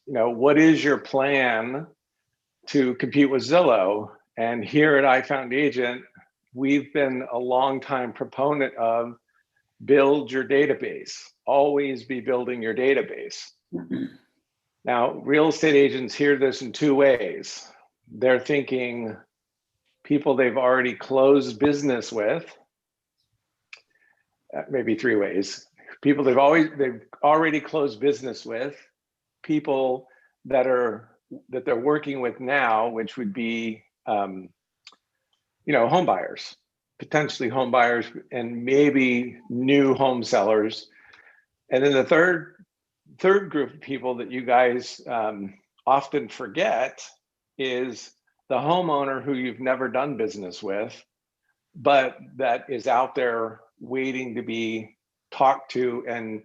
what is your plan to compete with Zillow? And here at iFound we've been a long time proponent of build your database. Always be building your database. Now, real estate agents hear this in two ways. They're thinking people they've already closed business with, maybe three ways. People they've already closed business with, people that they're working with now, which would be home buyers, potentially home buyers, and maybe new home sellers. And then the third group of people that you guys often forget is the homeowner who you've never done business with, but that is out there waiting to be talked to and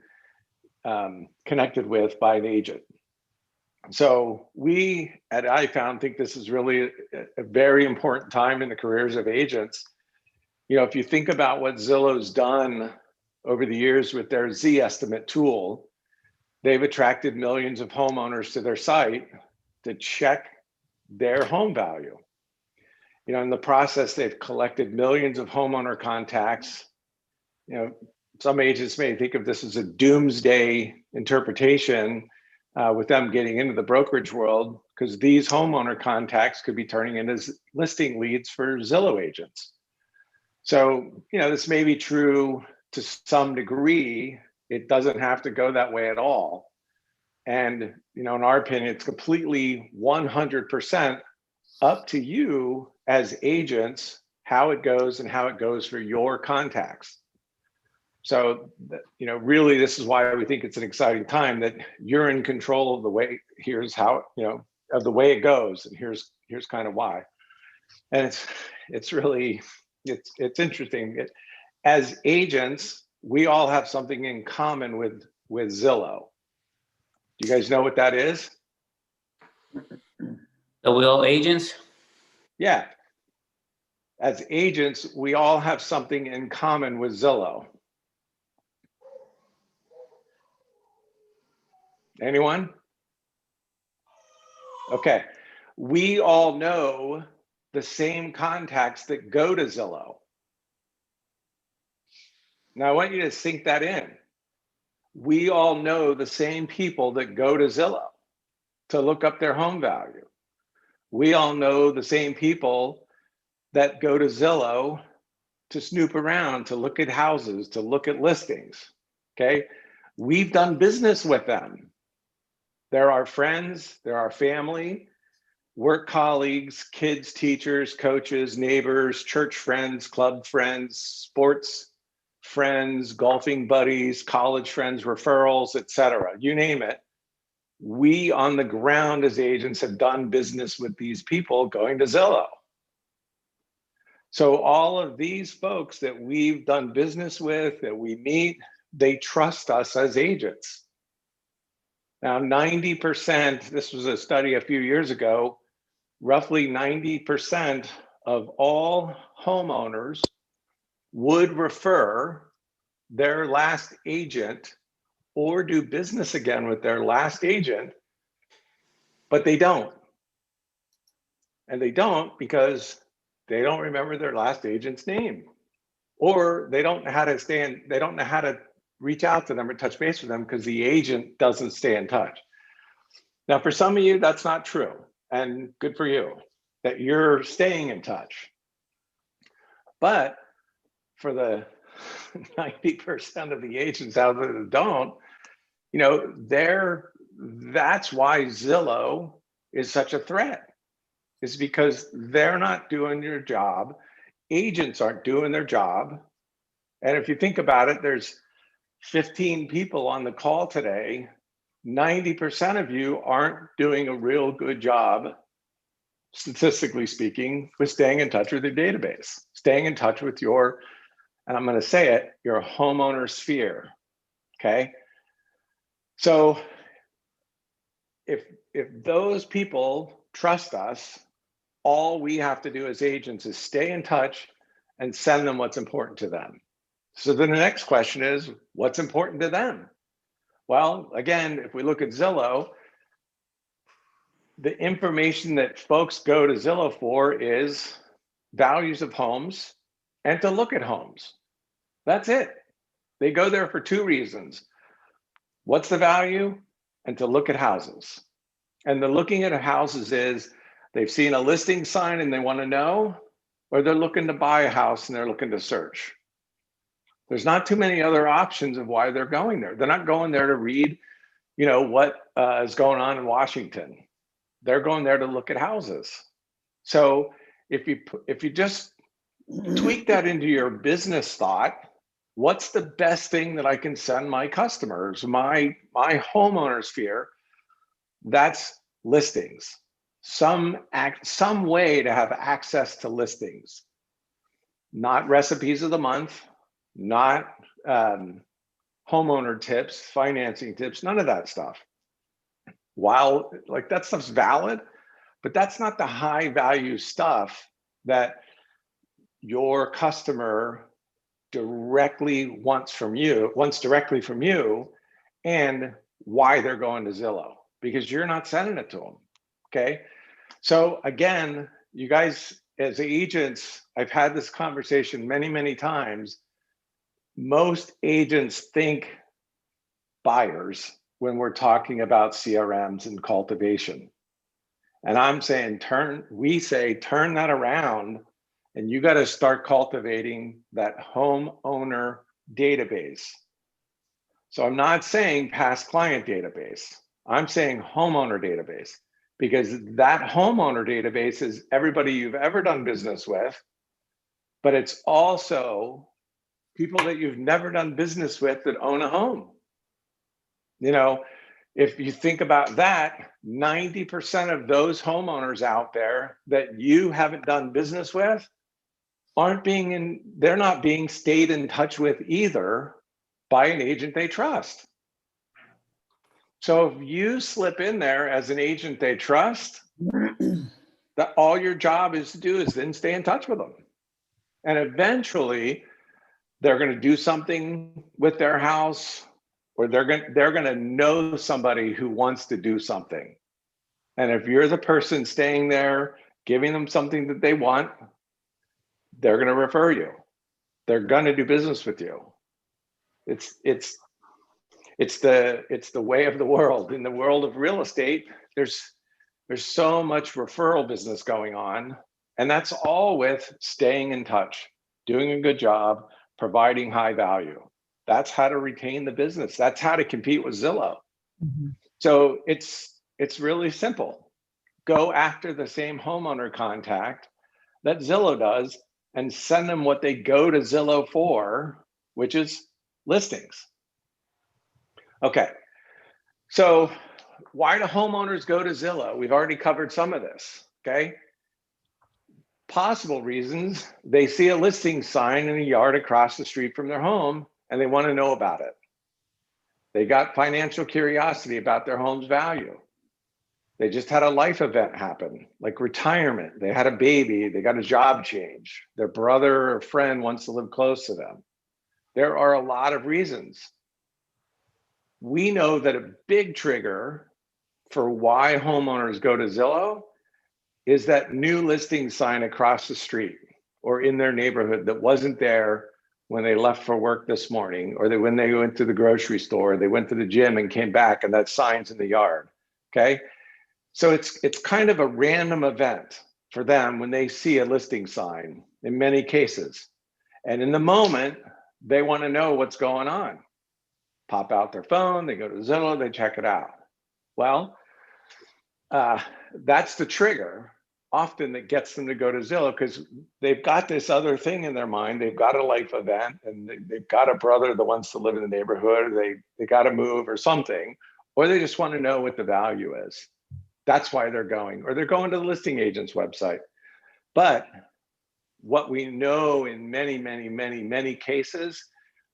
connected with by an agent. So we at iFound think this is really a very important time in the careers of agents. If you think about what Zillow's done over the years with their Z-Estimate tool, they've attracted millions of homeowners to their site to check their home value. In the process, they've collected millions of homeowner contacts. Some agents may think of this as a doomsday interpretation with them getting into the brokerage world, because these homeowner contacts could be turning into listing leads for Zillow agents. So, this may be true to some degree. It doesn't have to go that way at all. And, in our opinion, it's completely 100% up to you as agents, how it goes and how it goes for your contacts. So, really, this is why we think it's an exciting time, that you're in control of the way, here's how, of the way it goes. And here's kind of why. And it's really, it's interesting. As agents, we all have something in common with Zillow. Do you guys know what that is? Are we all agents? Yeah. As agents, we all have something in common with Zillow. Anyone? Okay. We all know the same contacts that go to Zillow. Now, I want you to sink that in. We all know the same people that go to Zillow to look up their home value. We all know the same people that go to Zillow to snoop around, to look at houses, to look at listings, okay? We've done business with them. They're our friends, they're our family, work colleagues, kids, teachers, coaches, neighbors, church friends, club friends, sports friends, golfing buddies, college friends, referrals, etc. You name it. We on the ground as agents have done business with these people going to Zillow. So all of these folks that we've done business with, that we meet, they trust us as agents. Now, 90%, this was a study a few years ago, roughly 90% of all homeowners would refer their last agent or do business again with their last agent, but they don't. And they don't because they don't remember their last agent's name, or they don't know how to they don't know how to reach out to them or touch base with them because the agent doesn't stay in touch. Now, for some of you, that's not true, and good for you that you're staying in touch. But for the 90% of the agents out there that don't, that's why Zillow is such a threat. Is because they're not doing their job. Agents aren't doing their job. And if you think about it, there's 15 people on the call today. 90% of you aren't doing a real good job, statistically speaking, with staying in touch with your database, staying in touch with your, and I'm going to say it, your homeowner sphere. Okay. So if those people trust us, all we have to do as agents is stay in touch and send them what's important to them. So then the next question is, what's important to them? Well, again, if we look at Zillow, the information that folks go to Zillow for is values of homes and to look at homes. That's it. They go there for two reasons. What's the value? And to look at houses. And the looking at houses is they've seen a listing sign and they want to know, or they're looking to buy a house and they're looking to search. There's not too many other options of why they're going there. They're not going there to read, what is going on in Washington. They're going there to look at houses. So if you just tweak that into your business thought, what's the best thing that I can send my customers, my homeowners fear? That's listings. Some way to have access to listings, not recipes of the month, not homeowner tips, financing tips, none of that stuff. While like that stuff's valid, but that's not the high value stuff that your customer wants directly from you, and why they're going to Zillow, because you're not sending it to them. Okay. So again, you guys as agents, I've had this conversation many, many times. Most agents think buyers when we're talking about CRMs and cultivation. And I'm saying turn that around, and you got to start cultivating that homeowner database. So I'm not saying past client database. I'm saying homeowner database, because that homeowner database is everybody you've ever done business with, but it's also people that you've never done business with that own a home. If you think about that, 90% of those homeowners out there that you haven't done business with they're not being stayed in touch with either by an agent they trust. So if you slip in there as an agent they trust, that all your job is to do is then stay in touch with them. And eventually they're going to do something with their house, or they're going to know somebody who wants to do something. And if you're the person staying there, giving them something that they want, they're going to refer you. They're going to do business with you. It's the way of the world. In the world of real estate, there's so much referral business going on, and that's all with staying in touch, doing a good job, providing high value. That's how to retain the business. That's how to compete with Zillow. Mm-hmm. So it's really simple. Go after the same homeowner contact that Zillow does and send them what they go to Zillow for, which is listings. Okay, so why do homeowners go to Zillow? We've already covered some of this, okay? Possible reasons: they see a listing sign in a yard across the street from their home and they want to know about it. They got financial curiosity about their home's value. They just had a life event happen, like retirement. They had a baby, they got a job change. Their brother or friend wants to live close to them. There are a lot of reasons. We know that a big trigger for why homeowners go to Zillow is that new listing sign across the street or in their neighborhood that wasn't there when they left for work this morning, or when they went to the grocery store, they went to the gym and came back and that sign's in the yard, okay? So it's kind of a random event for them when they see a listing sign in many cases. And in the moment, they want to know what's going on. Pop out their phone, they go to Zillow, they check it out. Well, that's the trigger often that gets them to go to Zillow, because they've got this other thing in their mind. They've got a life event, and they've got a brother that wants to live in the neighborhood, or they got to move or something, or they just want to know what the value is. That's why they're going, or they're going to the listing agent's website. But what we know in many, many, many, many cases,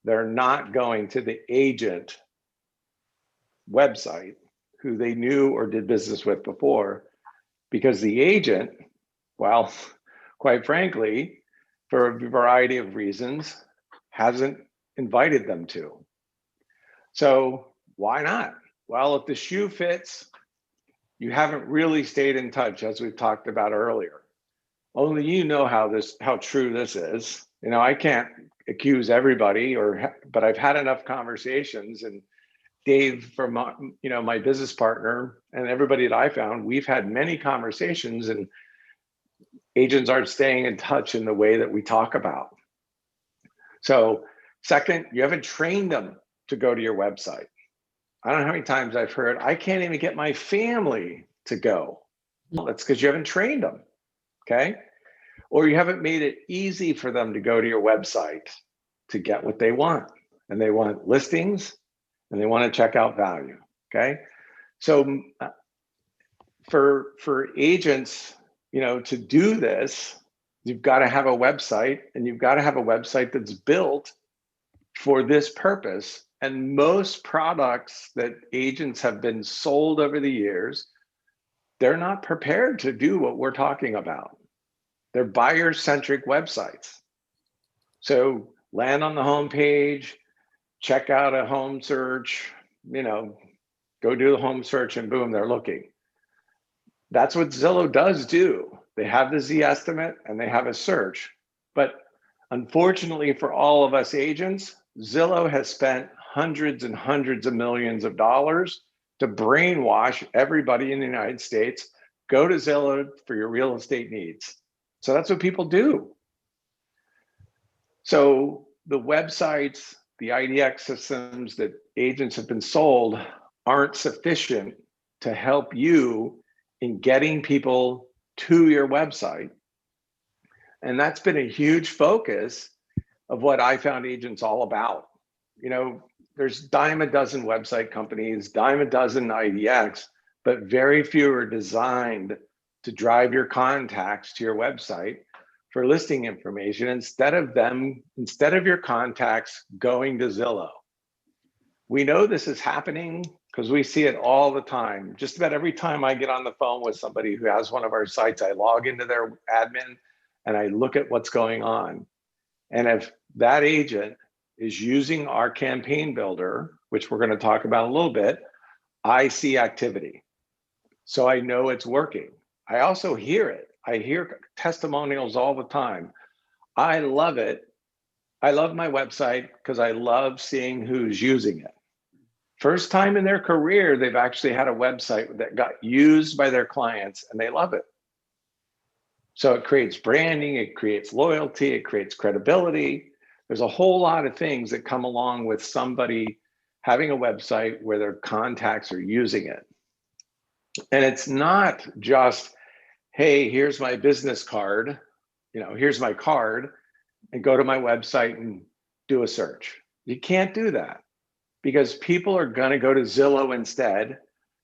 they're not going to the agent website who they knew or did business with before, because the agent, well, quite frankly, for a variety of reasons, hasn't invited them to. So why not? Well, if the shoe fits, you haven't really stayed in touch, as we've talked about earlier. Only you know how true this is. You know, I can't accuse everybody, but I've had enough conversations, and Dave, from my business partner, and everybody that I found, we've had many conversations, and agents aren't staying in touch in the way that we talk about. So, second, you haven't trained them to go to your website. I don't know how many times I've heard, I can't even get my family to go. Well, that's because you haven't trained them, okay? Or you haven't made it easy for them to go to your website to get what they want. And they want listings, and they want to check out value, okay? So for agents, to do this, you've got to have a website, and you've got to have a website that's built for this purpose. And most products that agents have been sold over the years, they're not prepared to do what we're talking about. They're buyer-centric websites. So land on the home page, check out a home search, go do the home search, and boom, they're looking. That's what Zillow does do. They have the Z estimate and they have a search. But unfortunately for all of us agents, Zillow has spent hundreds and hundreds of millions of dollars to brainwash everybody in the United States. Go to Zillow for your real estate needs. So that's what people do. So the websites, the IDX systems that agents have been sold aren't sufficient to help you in getting people to your website. And that's been a huge focus of what I found agents all about. There's dime a dozen website companies, dime a dozen IDX, but very few are designed to drive your contacts to your website for listing information instead of your contacts going to Zillow. We know this is happening because we see it all the time. Just about every time I get on the phone with somebody who has one of our sites, I log into their admin and I look at what's going on. And if that agent is using our campaign builder, which we're going to talk about a little bit, I see activity. So I know it's working. I also hear it. I hear testimonials all the time. I love it. I love my website because I love seeing who's using it. First time in their career, they've actually had a website that got used by their clients and they love it. So it creates branding, it creates loyalty, it creates credibility. There's a whole lot of things that come along with somebody having a website where their contacts are using it. And it's not just, hey, here's my business card, here's my card, and go to my website and do a search. You can't do that because people are going to go to Zillow instead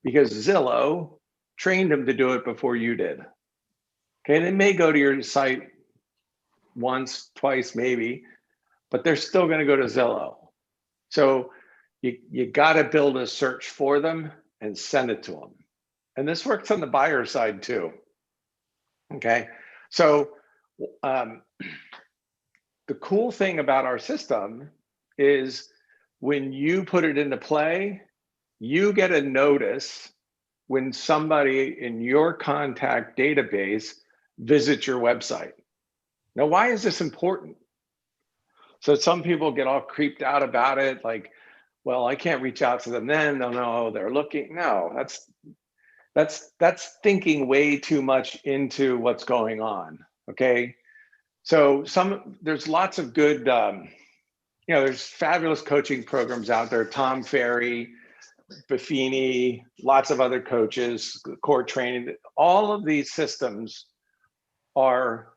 because Zillow trained them to do it before you did. Okay, they may go to your site once, twice, maybe, but they're still going to go to Zillow. So you got to build a search for them and send it to them. And this works on the buyer side too. Okay, so the cool thing about our system is when you put it into play, you get a notice when somebody in your contact database visits your website. Now, why is this important? So some people get all creeped out about it, like, well, I can't reach out to them then. They'll know they're looking. No, that's thinking way too much into what's going on. Okay, so there's lots of good, there's fabulous coaching programs out there. Tom Ferry, Buffini, lots of other coaches, core training. All of these systems are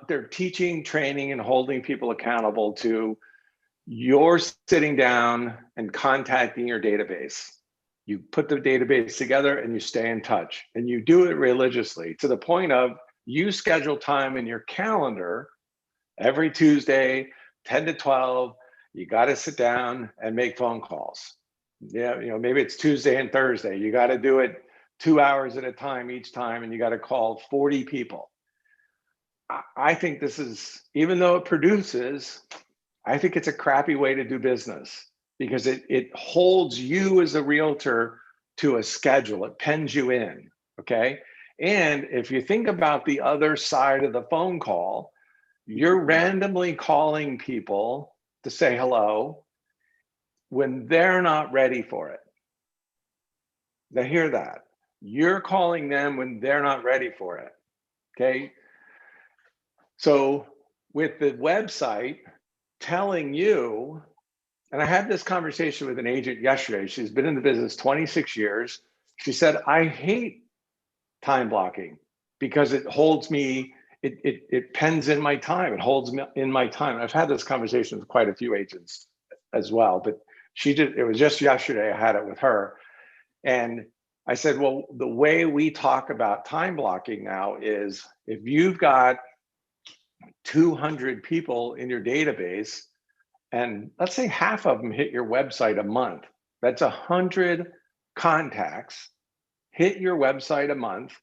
they're teaching, training, and holding people accountable to you're sitting down and contacting your database. You put the database together and you stay in touch, and you do it religiously to the point of you schedule time in your calendar every Tuesday, 10 to 12. You got to sit down and make phone calls. Yeah, maybe it's Tuesday and Thursday. You got to do it 2 hours at a time each time, and you got to call 40 people. I think this is, even though it produces, I think it's a crappy way to do business because it holds you as a realtor to a schedule. It pens you in, okay? And if you think about the other side of the phone call, you're randomly calling people to say hello when they're not ready for it. They hear that. You're calling them when they're not ready for it, okay? So with the website telling you, and I had this conversation with an agent yesterday. She's been in the business 26 years. She said, I hate time blocking because it holds me, it pens in my time. It holds me in my time. I've had this conversation with quite a few agents as well, but it was just yesterday I had it with her. And I said, well, the way we talk about time blocking now is if you've got 200 people in your database, and let's say half of them hit your website a month, that's 100 contacts hit your website a month.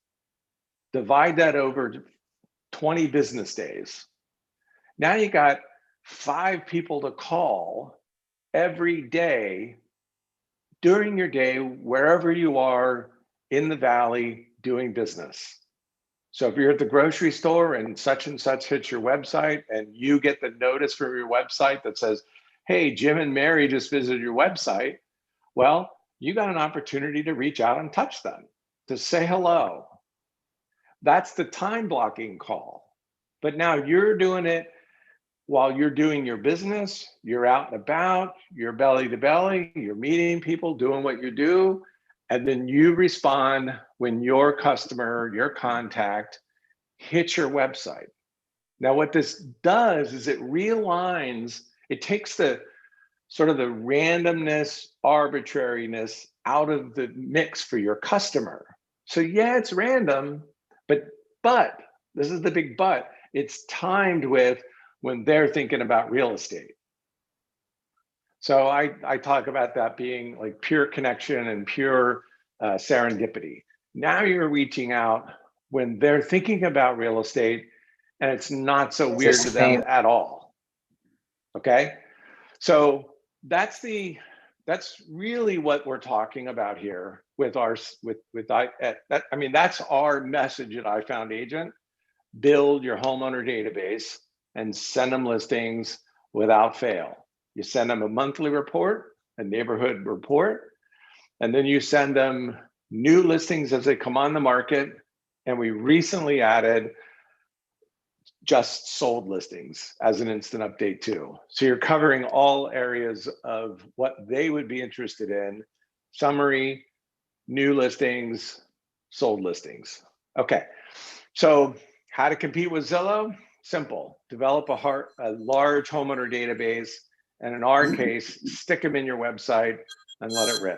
Divide that over 20 business days. Now you got 5 people to call every day during your day, wherever you are in the valley doing business. So if you're at the grocery store and such hits your website and you get the notice from your website that says, hey, Jim and Mary just visited your website, well, you got an opportunity to reach out and touch them, to say hello. That's the time blocking call. But now you're doing it while you're doing your business, you're out and about, you're belly to belly, you're meeting people, doing what you do, and then you respond when your customer, your contact hits your website. Now, what this does is it realigns, it takes the sort of the randomness, arbitrariness out of the mix for your customer. So yeah, it's random, but this is the big but, it's timed with when they're thinking about real estate. So I talk about that being like pure connection and pure serendipity. Now you're reaching out when they're thinking about real estate and it's not so weird to them at all. Okay, so that's really what we're talking about here with our I mean, that's our message at iFound Agent. Build your homeowner database and send them listings without fail. You send them a monthly report, a neighborhood report, and then you send them new listings as they come on the market. And we recently added just sold listings as an instant update too. So you're covering all areas of what they would be interested in: summary, new listings, sold listings. Okay, so how to compete with Zillow? Simple. Develop a large homeowner database, and in our case, stick them in your website and let it rip.